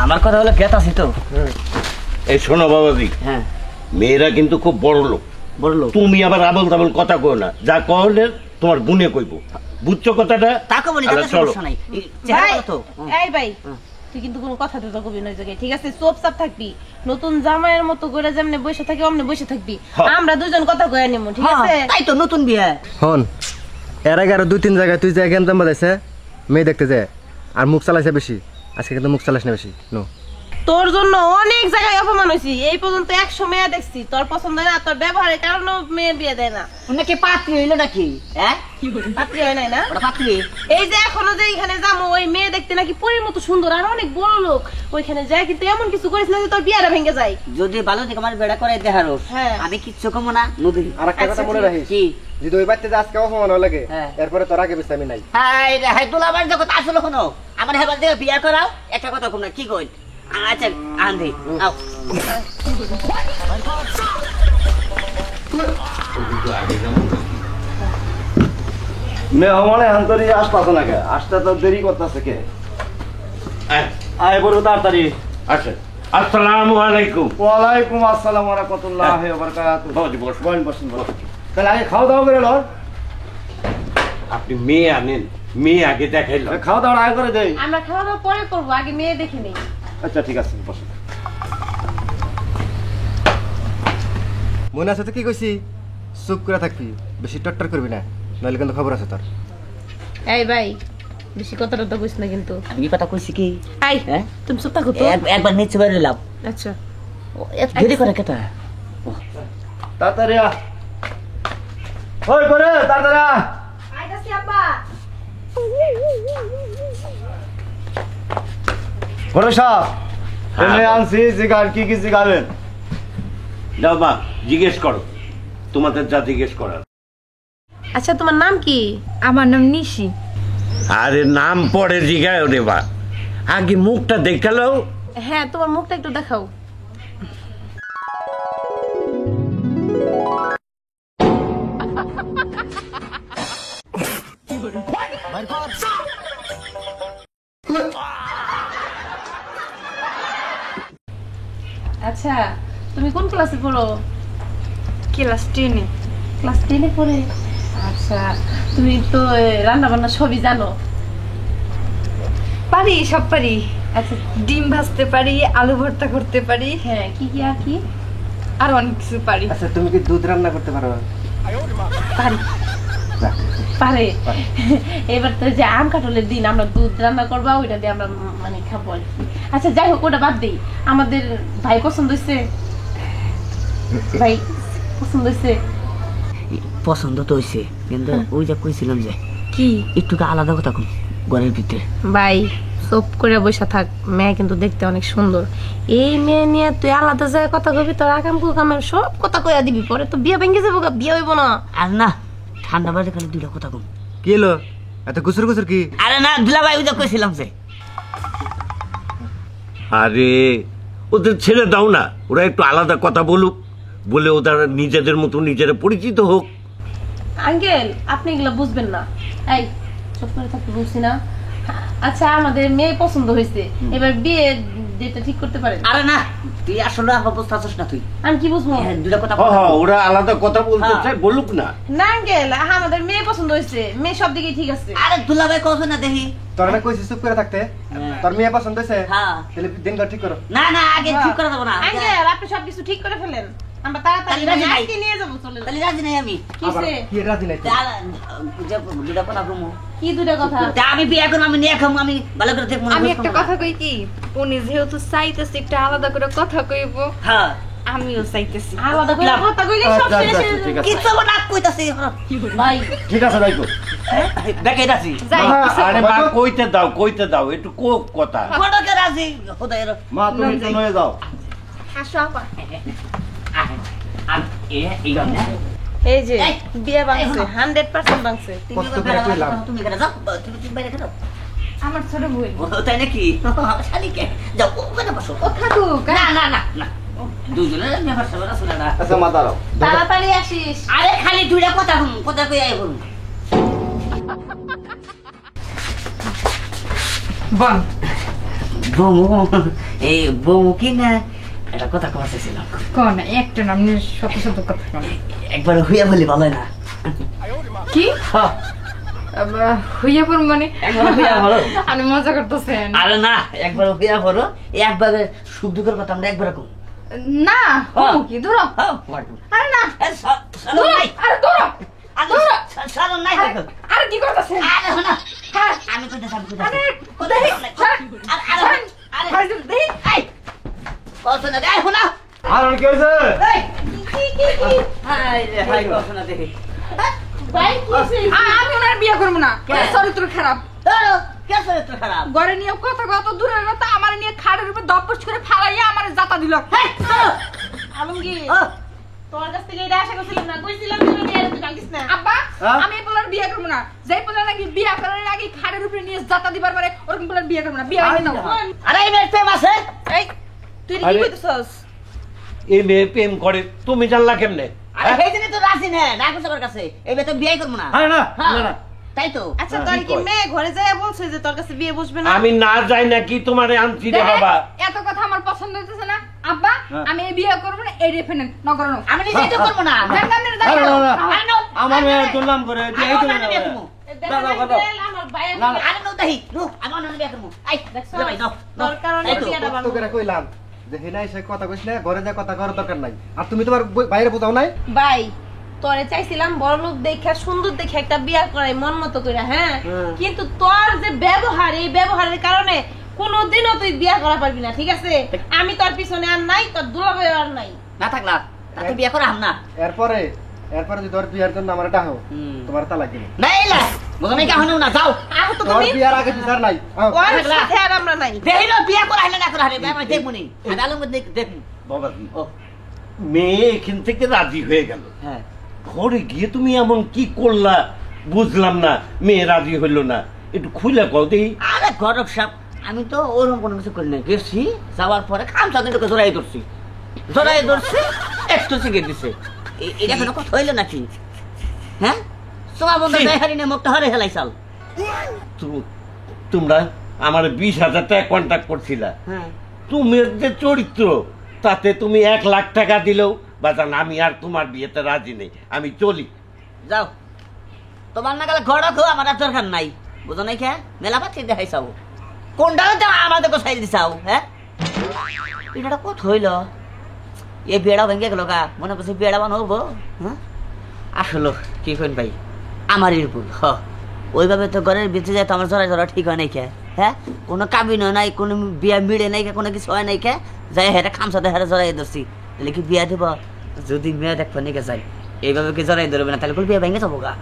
আমার কথা হলো গেত আছি তো। এই শোনো বাবাজি, হ্যাঁ মেয়েরা কিন্তু খুব বড় লোক। তুমি আবার আবল তাবল কথা কও না, যা কহলে তোমার গুনে কইব, বুঝছো কথাটা? তাকে বলি তাতে সমস্যা নাই। ভাই এই ভাই তুই কিন্তু কোনো কথা তো কবি না জায়গায়, ঠিক আছে? চুপচাপ থাকবি, নতুন জামাইয়ের মতো করে যেমনে বসে থাকি অমনে বসে থাকবি। আমরা দুজন কথা কইয়া নিমু, ঠিক আছে? তাই তো নতুন বিয়ে। হন এর আগে আরো 2-3 জায়গায় তুই যা জ্ঞান জামা দিছে মেয়ে দেখতে যায় আর মুখ চালাইছে বেশি, আজকে কিন্তু মুখ চালাইছ না বেশি। নো তোর জন্য অনেক জায়গায় অপমান হইছি, এই পর্যন্ত 100 মেয়ে দেখছি, তোর পছন্দ না, তোর ব্যবহারের কারণে মেয়ে বিয়ে দেয় না। নাকি পাত্রী হইলো নাকি? হ্যাঁ পাত্রী হয় নাই না? ওটা পাত্রী। এই যে এখনো যে এখানে যাবো, ওই মেয়ে দেখতে নাকি পরীর মতো সুন্দর আর অনেক বড় লোক, ওইখানে যায় কিন্তু এমন কিছু করিস না যে তোর বিয়াটা ভেঙে যায়। যদি ভালো থেকে আমার বেড়া করে দেখারো, হ্যাঁ। আমি কিচ্ছু কমো না। নদী আর একটা কথা মনে রাখিস, কি যদি ওই বাচ্চা আজকে অপমান লাগে হ্যাঁ। এরপরে তোর আগে বেশি আমি নাই। হাই রে হাই, দুলাবার যখন আসলো কোনো আমার হেবার থেকে বিয়া করাও, একটা কথা কম না, কি কই? আচ্ছা আন্ধি আও। মেহমানে আন্তরি আসপাছ না কে, আসতে তো দেরি করতেছে কে? আয় বড় তাড়াতাড়ি। আচ্ছা, আসসালামু আলাইকুম। ওয়ালাইকুম আসসালাম ওয়া রাহমাতুল্লাহি ওয়া বারাকাতুহু। বসুন বসুন বসুন। তাহলে আগে খাওয়া দাওয়া করে লন। আপনি মেয়ে আনেন, মেয়ে আগে দেখাইল। খাওয়া দাওয়া আগে করে দেই। আমরা খাওয়া দাওয়া পরে করবো, আগে মেয়ে দেখে নেই। আচ্ছা ঠিক আছে, বসুন। মনে আছে তো কি কইছি, চুপ করে থাকবি, বেশি টট্টর করবি না, নাহলে কিন্তু খবর আছে তোর। এই ভাই বেশি কথাটা তো কইস না কিন্তু। আমি কি কথা কইছি কি? আই হ্যাঁ? তুমি চুপ থাকো তো। একবার নিচে বের হইলাম। আচ্ছা এত দেরি করে কেটা? তাড়াতাড়ি আ। ওই করে তাড়াতাড়ি আ। আইতাছি আব্বা। বড় সাহেব, এনে আনছি জিগার, কি কি জিগাবেন? যাও মা, জিজ্ঞেস করো, তোমাদের যা জিজ্ঞেস করার। আচ্ছা তোমার নাম কি? আমার নাম নিশি। আরে নাম পরে জিগায় রে বা, আগে মুখটা দেখালো। হ্যাঁ তোমার মুখটা একটু দেখাও। আচ্ছা তুমি কোন ক্লাসে পড়ো? ক্লাস 10-এ। ক্লাস 10-এ পড়ে? আচ্ছা তুমি তো রান্না বান্না সবই জানো? পারি, সব পারি। আচ্ছা ডিম ভাজতে পারি, আলু ভর্তা করতে পারি, হ্যাঁ কি কি আর কি? আর অনেক কিছু পারি। আচ্ছা তুমি কি দুধ রান্না করতে পারো? পারি। পারে। এবার তো যে আম কাঁঠালের দিন, আমরা দুধ রান্না করবো, ওইটা দিয়ে আমরা মানে খাবো আর কি। আচ্ছা যাই হোক, ওটা বাদ দিই। আমাদের ভাই পছন্দ হয়েছে? ভাই পছন্দ হয়েছে? পছন্দ তো হইছে, কিন্তু ওই যে কইছিলাম যে কি একটু আলাদা কথা কম ঘরের ভিতরে। ভাই চুপ করে বসে থাক, মেয়ে কিন্তু দেখতে অনেক সুন্দর। এই মেয়ে নিয়ে তুই আলাদা জায়গায় কথা কবি, তোর আগাম কুকামের সব কথা কইয়া দিবি, পরে তো বিয়ে ভেঙে যাবো, বিয়ে হইব না। আর না, ঠান্ডা বাজে খালি দুইটা কথা কম। কি এলো এত গুসুর গুসুর কি? আরে না দুলাভাই, ওই যে কইছিলাম যে। আরে ওদের ছেড়ে দাও না, ওরা একটু আলাদা কথা বলুক, বলে ওদের নিজেদের মতো নিজেরা পরিচিত হোক। আঙ্কেল আপনি এগুলো বুঝবেন না। এই চুপ করে থাকতে বলছি না? আচ্ছা আমাদের মেয়ে পছন্দ হয়েছে, এবার বিয়ে ডেটটা ঠিক করতে পারেন? আরে না, তুই আসলে আমার বুঝতে পারছিস না। তুই আমি কি বুঝবো? দুইটা কথা ওরা আলাদা কথা বলতে হ্যাঁ। চাই, বলুক না। না আঙ্কেল আমাদের মেয়ে পছন্দ হয়েছে, মেয়ে সব দিকে ঠিক আছে। আরে দুলাভাই কবে না দেখি। তোর না কইছিস চুপ করে থাকতে, তোর মেয়ে পছন্দ হয়েছে? হ্যাঁ। তাহলে দিনটা ঠিক করো। না না, আগে ঠিক করে দেবো না। আঙ্কেল আপনি সবকিছু ঠিক করে ফেলেন, আমরা তাড়াতাড়ি তাহলে রাজি নাই? আজকে নিয়ে যাবো। চলেন। তাহলে রাজি নাই আমি। আবার কিসে? কি রাজি নাই তুই? দুটা কথা কমো। কি দুটো কথা? আমি বিয়ে করবো, আমি নিয়ে খাবো, আমি ভালো করে দেখবো না। আমি একটা কথা কই কি, উনি যেহেতু চাইতেছে একটা আলাদা করে কথা কইব, হ্যাঁ আমিও চাইতেছি। আলাদা করে কথা কইলে সব আচ্ছা, শেষ আচ্ছা, হয়ে ঠিক যাবে। আছে। কিছু না কইতাছি ভাই ঠিক আছে রাইকো। দেখে রাজি। যাই আরে মা কইতে দাও একটু কোক কথা। কোনকে রাজি খোদায়ের। মা তুমি তো নিয়ে যাও। আসো আপা। এই গান এই যে বিয়ে ভাঙছে, 100% ভাঙছে। কষ্ট করে কইলাম। তুমি কেন যাও, তুমি বাইরে কেন? আমার ছোট বোন। তাই নাকি? শালিকে যাও, ওখানে বসো। ও থাকুক। না না না না, দুজনে ব্যাপার সবার আসলে না। আচ্ছা মা দাঁড়াও। তাড়াতাড়ি আসিস। আরে খালি দুইটা কথা কম, কথা কই আই বলুন। বল। বমু এই বমু কি না একটা কথা কওয়া চাইছিলাম কোন একটা নাম নিয়ে শত শত কথা কোন একবার হইয়া বলি ভালো হয় না কি হ্যাঁ, হইয়া পর মানে একবার হইয়া বলো আপনি মজা করতেছেন আরে না একবার হইয়া বলো একবারে সুখ দুঃখের কথা আমরা একবার কম না হ্যাঁ। কি ধরো হ্যাঁ আরে না সালন নাই আরে ধরো সালন নাই আরে কি করতেছেন আরে না হ্যাঁ আমি কইতে সাব কইতে আরে কোথায় আরে আরে দেই এই কত না দেখ না আর কি হয়েছে এই কি হাই রে হাই কত না দেখি ভাই কি হইছে? আমি ওনার বিয়ে করবো না কেন? চরিত্র খারাপ ধরো কে চরিত্র খারাপ ঘরে নিয়ে কথা কত দূরের কথা আমার নিয়ে খাটের উপর দপস করে ফালাইয়া আমার জাতা দিল হেই ধরো আলমগীর ও তোর কাছ থেকে এটা আশা করছিলাম না, কইছিলাম তুমি বিয়ে তুই ভাঙিস না। আব্বা হ্যাঁ? আমি এই পোলার বিয়ে করবো না যেই পোলার নাকি বিয়ে করার আগে খাটের উপরে নিয়ে জাতা দিবার পারে ওরকম পোলার বিয়ে করবো না বিয়ে হয়ে নাও আরে এই মেয়ে প্রেম আছে এই তুই কি আরে- কইতেছস এই মেয়ে প্রেম করে তুমি জানলা কেমনে আরে সেই দিনই তো রাজি না ডাকু সবার কাছে এই মেয়ে তো বিয়ে করবো না আরে না হ্যাঁ, না না তাই তো আচ্ছা তোর কি মেয়ে ঘরে যায় বলছে যে তোর কাছে বিয়ে বসবে না? আমি না যাই নাকি তোমারে আনছি রে দেখে, বাবা এত কথা আমার পছন্দ হইতেছে না আব্বা হ্যাঁ। আমি এই বিয়ে করবো না এই রেফারেন্স নগর আমি নিজেই তো করবো না আরে না না আমার মেয়ের দুর্নাম করে দিয়ে এই তো না দেখা দাও, দাও, যায় দাও। আমার ভাইয়ের না, না। আরে নো তাই নো আমি অন্য বিয়ে করবো আই দেখছো? লে ভাই নো তোর কারণে তাই তো বিয়েটা কত করে কইলাম যে হেনাই সে কথা কইছ না ঘরে যা কথা করার দরকার নাই আর তুমি তোমার বাইরে বোঝাও নাই ভাই তোরে চাইছিলাম বড় লোক দেখে সুন্দর দেখে একটা বিয়ে করাই মন মতো করে, হ্যাঁ কিন্তু তোর যে ব্যবহার এই ব্যবহারের কারণে কোনোদিনও তুই বিয়ে করা পারবি না, ঠিক আছে? আমি তোর পিছনে আর নাই, তোর দুলাভাই আর নাই। না থাকলা তুই বিয়ে করা হাম না এরপরে যদি তোর বিয়ার জন্য আমার ডাহো তোমার তালাক দিবে না এলা বুঝো নাই কাহনো না যাও আহ তো তোর তুমি বিয়ার আগে বিচার নাই আও। ওর থাকলা। সাথে আর আমরা নাই। দেহিলো বিয়ে করা হলে না করা হলে আমি দেখবো নি আমি আলম দেখবো বাবা ও মেয়ে এখান থেকে রাজি হয়ে গেল হ্যাঁ ঘরে গিয়ে তুমি এমন কি করলা বুঝলাম না মেয়ে রাজি হইল না একটু খুলে কও দেখি আরে গরক সাপ আমি তো ওরকম কোনো কিছু করি না গেছি যাওয়ার পরে খামসা কিন্তু জোড়াই ধরছি একটু সিগারেট দিছে এটা কোনো কথা হইলো নাকি হ্যাঁ তোমার বন্ধু ছি। হারি না মুখটা হরে হেলাইছাল তোমরা আমার 20,000 টাকা কন্ট্যাক্ট করছিলা হ্যাঁ তুমি যে চরিত্র তাতে তুমি 1,00,000 টাকা দিলেও বাজান আমি আর তোমার বিয়েতে রাজি নেই আমি চলি যাও তোমার না গেলে গড়ক আমার আর দরকার নাই বুঝো নাই খেয়া মেলা পাচ্ছি দেখাইছাও কোনটা তো আমাদের কোথায় দিছাও হ্যাঁ এটা কত হইল এই বেড়া ভেঙে গেল গা মনে করছে বেড়া বানাবো হ্যাঁ আসলো কি করেন ভাই আমারই ভুল হ ওইভাবে তো ঘরের ভিতরে যায় তো আমার জরা ঠিক হয় নাই খেয়ে হ্যাঁ কোনো কাবিনও নাই কোনো বিয়া মিড়ে নাই কোনো কিছু হয় নাই খেয়ে যাই হেরে খামসাতে হেরে জড়াই ধরছি তাহলে কি বিয়া দেব যদি মেয়ে দেখবো নাকি যাই এইভাবে কি জড়াই ধরবে না তাহলে বিয়া ভেঙে যাবো গা